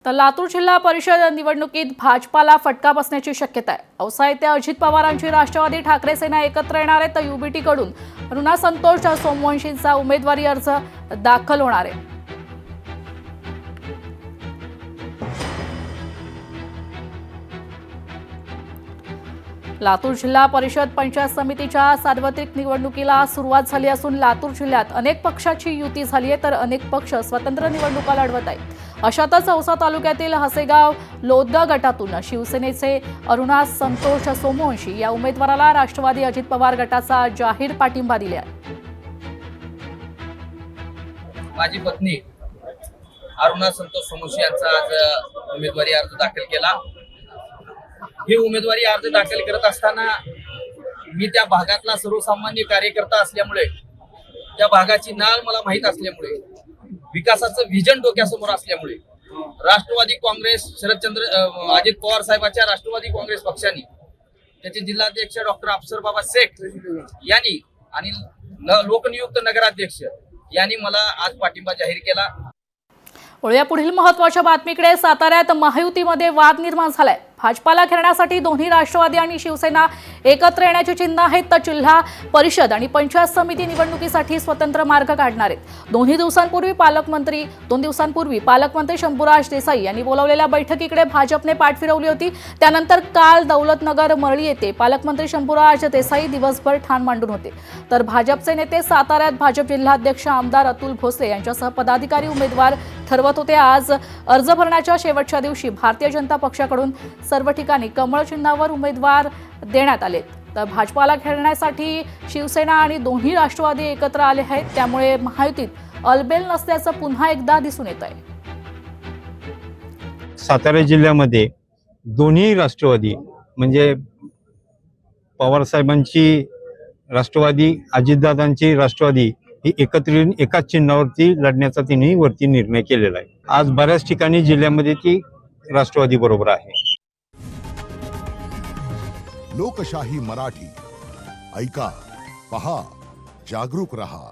तर लातूर जिल्हा परिषद निवडणुकीत भाजपाला फटका बसण्याची शक्यता आहे। औसा येथे अजित पवारांची राष्ट्रवादी ठाकरे सेना एकत्र येणार आहे, तर युबीटी कडून रुना संतोष सोमवंशींचा उमेदवारी अर्ज दाखल होणार आहे। लातूर जिल्हा परिषद पंचायत समितीच्या सार्वत्रिक निवडणुकीला सुरुवात झाली असून लातूर जिल्ह्यात अनेक पक्षाची युती झाली आहे, तर अनेक पक्ष स्वतंत्र निवडणुका लढवत आहेत। अशातच औसा तालुक्यातील हसेगाव लोदगा गटातून शिवसेनेचे अरुणा संतोष सोमवंशी या उमेदवाराला राष्ट्रवादी अजित पवार गटाचा जाहीर पाठिंबा दिला आहे। माझी पत्नी अरुणा संतोष सोमवंशी यांचा आज उमेदवारी अर्ज दाखल केला। हे उमेदवारी अर्ज दाखल करत असताना मी त्या भागातला सर्वसामान्य कार्यकर्ता असल्यामुळे, त्या भागाची नाळ मला माहित असल्यामुळे, विकासाचं व्हिजन डोक्यासमोर असल्यामुळे राष्ट्रवादी काँग्रेस अजित पवार साहेबांच्या राष्ट्रवादी काँग्रेस पक्षाने त्याचे जिल्हाध्यक्ष डॉक्टर अफसर बाबा शेख यांनी आणि लोकनियुक्त नगराध्यक्ष यांनी मला आज पाठिंबा जाहीर केला। वळूया पुढील महत्त्वाच्या बातमीकडे। साताऱ्यात महायुतीमध्ये वाद निर्माण झालाय। भाजपाला घेरण्यासाठी दोन्ही राष्ट्रवादी आणि शिवसेना एकत्र येण्याची चिन्ह आहेत, तर जिल्हा परिषद आणि पंचायत समिती निवडणुकीसाठी स्वतंत्र मार्ग काढणार आहेत। दोन दिवसांपूर्वी पालकमंत्री शंभूराज देसाई यांनी बोलावलेल्या बैठकीकडे भाजपने पाठ फिरवली होती। त्यानंतर काल दौलतनगर मरळी येथे पालकमंत्री शंभूराज देसाई दिवसभर ठाण मांडून होते, तर भाजपचे नेते साताऱ्यात भाजप जिल्हाध्यक्ष आमदार अतुल भोसले यांच्यासह पदाधिकारी उमेदवार ठरवत होते। आज अर्ज भरण्याच्या शेवटच्या दिवशी भारतीय जनता पक्षाकडून सर्व ठिकाणी कमळ चिन्हावर उमेदवार देण्यात आले, तर भाजपाला घेरण्यासाठी शिवसेना आणि दोन्ही राष्ट्रवादी एकत्र आले आहेत। त्यामुळे महायुतीत अलबेल नसल्याचं पुन्हा एकदा दिसून येत आहे। सातारा जिल्ह्यामध्ये दोन्ही राष्ट्रवादी म्हणजे पवार साहेबांची राष्ट्रवादी, अजितदादांची राष्ट्रवादी ही एकत्र येऊन एकाच चिन्हावरती लढण्याचा तिन्ही वरती निर्णय केलेला आहे। आज बऱ्याच ठिकाणी जिल्ह्यामध्ये ती राष्ट्रवादी बरोबर आहे। लोकशाही मराठी ऐका, पहा, जागरूक रहा।